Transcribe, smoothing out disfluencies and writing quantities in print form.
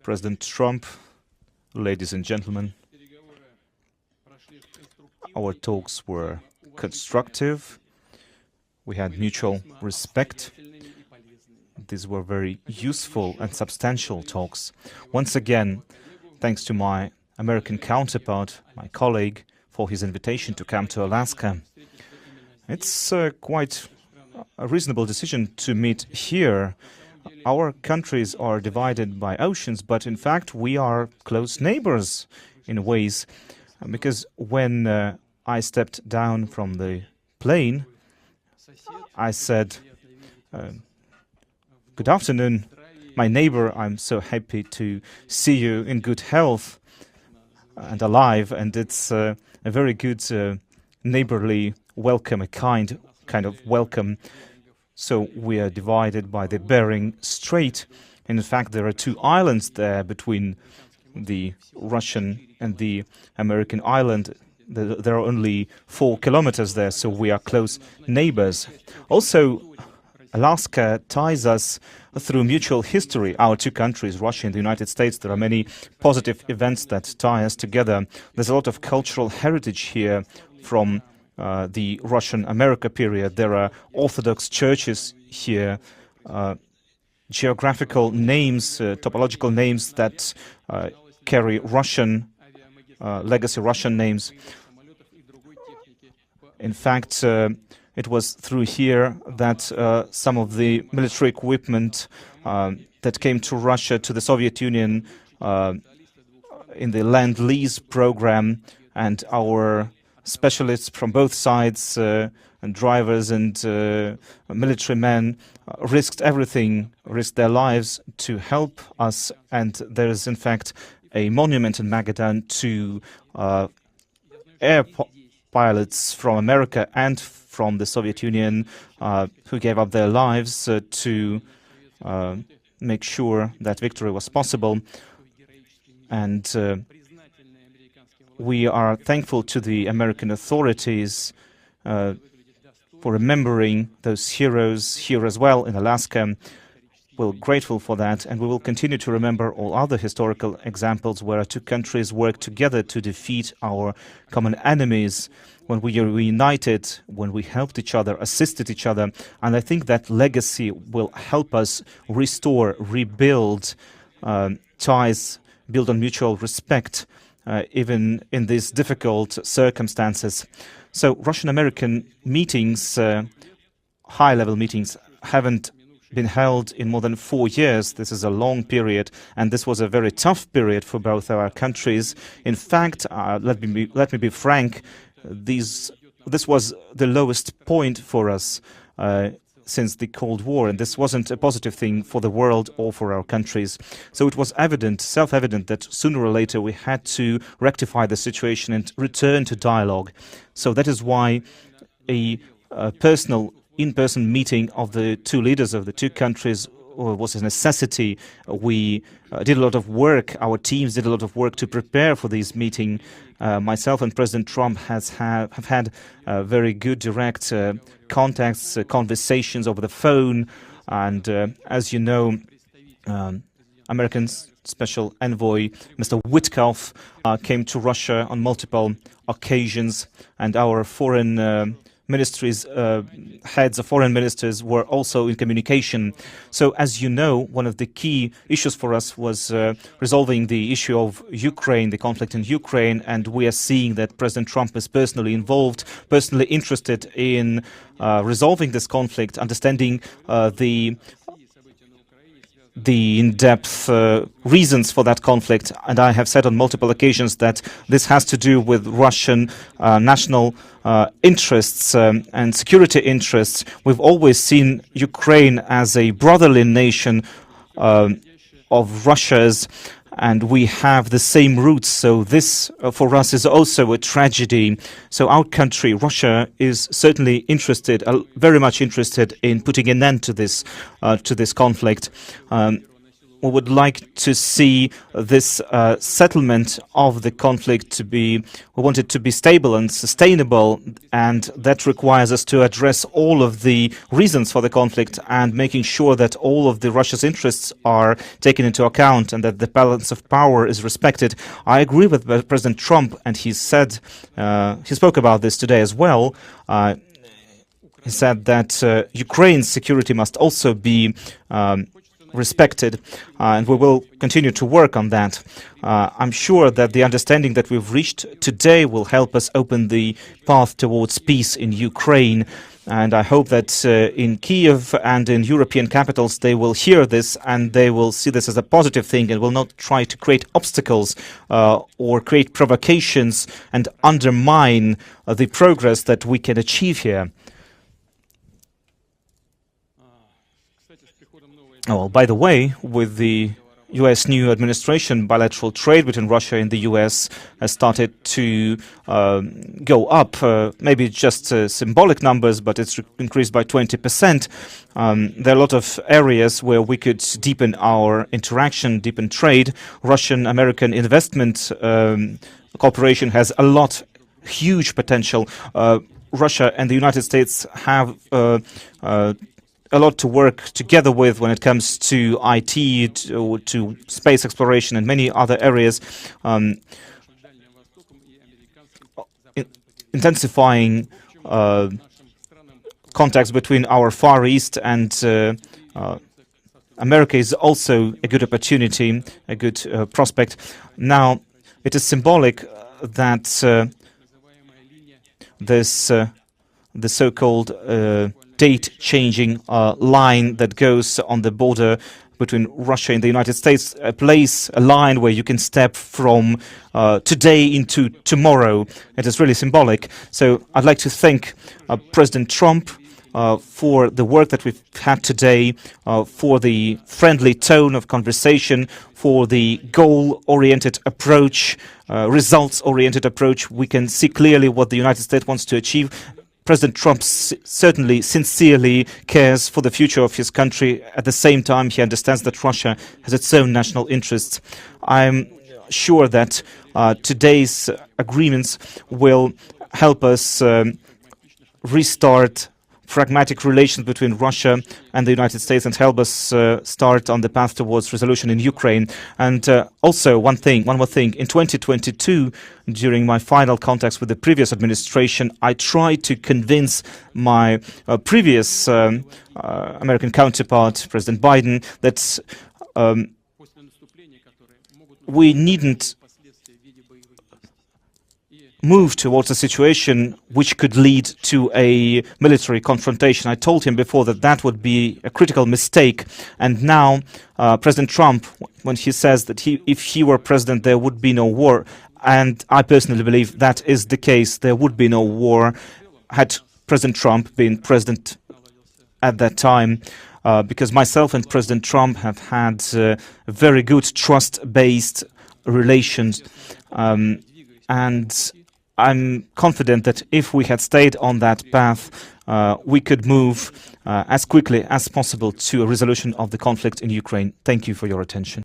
President Trump, ladies and gentlemen, our talks were constructive. We had mutual respect. These were very useful and substantial talks. Once again, thanks to my American counterpart, my colleague, for his invitation to come to Alaska. It's quite a reasonable decision to meet here. Our countries are divided by oceans, but in fact we are close neighbors in ways, because when I stepped down from the plane, I said, "Good afternoon, my neighbor. I'm so happy to see you in good health and alive." And it's a very good neighborly welcome, a kind of welcome. So we are divided by the Bering Strait. And in fact, there are two islands there between the Russian and the American island. There are only 4 kilometers there, so we are close neighbors. Also, Alaska ties us through mutual history, our two countries, Russia and the United States. There are many positive events that tie us together. There's a lot of cultural heritage here from the Russian-America period. There are Orthodox churches here, geographical names, topological names that carry Russian legacy, Russian names. In fact, it was through here that some of the military equipment that came to Russia, to the Soviet Union, in the Land-Lease program, and our specialists from both sides, and drivers and military men, risked everything, risked their lives to help us. And there is, in fact, a monument in Magadan to air pilots from America and from the Soviet Union who gave up their lives to make sure that victory was possible. And we are thankful to the American authorities for remembering those heroes here as well in Alaska. We're grateful for that, and we will continue to remember all other historical examples where our two countries worked together to defeat our common enemies, when we were united, when we helped each other, assisted each other. And I think that legacy will help us restore, rebuild ties, build on mutual respect, even in these difficult circumstances. So Russian-American meetings, high-level meetings, haven't been held in more than 4 years. This is a long period, and this was a very tough period for both our countries. In fact, let me be frank, this was the lowest point for us since the Cold War, and this wasn't a positive thing for the world or for our countries. So it was evident, self-evident, that sooner or later we had to rectify the situation and return to dialogue. So that is why a personal in-person meeting of the two leaders of the two countries was a necessity. We did a lot of work, our teams did a lot of work to prepare for this meeting. Myself and President Trump have had very good direct contacts, conversations over the phone. And as you know, American Special Envoy Mr. Witkoff came to Russia on multiple occasions, and our foreign ministries, heads of foreign ministers were also in communication. So, as you know, one of the key issues for us was resolving the issue of Ukraine, the conflict in Ukraine, and we are seeing that President Trump is personally involved, personally interested in resolving this conflict, understanding the in-depth reasons for that conflict. And I have said on multiple occasions that this has to do with Russian national interests and security interests. We've always seen Ukraine as a brotherly nation of Russia's, and we have the same roots. So this, for us, is also a tragedy. So our country, Russia, is certainly interested, very much interested in putting an end to this conflict. we would like to see this settlement of the conflict to be, we want it to be stable and sustainable, and that requires us to address all of the reasons for the conflict and making sure that all of the Russia's interests are taken into account and that the balance of power is respected. I agree with President Trump, and he said, he spoke about this today as well. He said that Ukraine's security must also be respected, and we will continue to work on that. I'm sure that the understanding that we've reached today will help us open the path towards peace in Ukraine, and I hope that in Kiev and in European capitals they will hear this and they will see this as a positive thing and will not try to create obstacles or create provocations and undermine the progress that we can achieve here. Oh, by the way, with the U.S. new administration, bilateral trade between Russia and the U.S. has started to go up. Maybe just symbolic numbers, but it's increased by 20%. There are a lot of areas where we could deepen our interaction, deepen trade. Russian-American investment cooperation has a lot, huge potential. Russia and the United States have a lot to work together with when it comes to IT, to space exploration and many other areas, intensifying contacts between our Far East and America is also a good opportunity, a good prospect. Now, it is symbolic that the so-called date-changing line that goes on the border between Russia and the United States, a line where you can step from today into tomorrow. It is really symbolic. So I'd like to thank President Trump for the work that we've had today, for the friendly tone of conversation, for the goal-oriented approach, results-oriented approach. We can see clearly what the United States wants to achieve. President Trump certainly, sincerely cares for the future of his country. At the same time, he understands that Russia has its own national interests. I'm sure that today's agreements will help us restart pragmatic relations between Russia and the United States and help us start on the path towards resolution in Ukraine. And also, one more thing. In 2022, during my final contacts with the previous administration, I tried to convince my previous American counterpart, President Biden, that we needn't move towards a situation which could lead to a military confrontation. I told him before that that would be a critical mistake. And now President Trump, when he says that if he were president, there would be no war. And I personally believe that is the case. There would be no war had President Trump been president at that time. Because myself and President Trump have had very good trust-based relations. And I'm confident that if we had stayed on that path, we could move as quickly as possible to a resolution of the conflict in Ukraine. Thank you for your attention.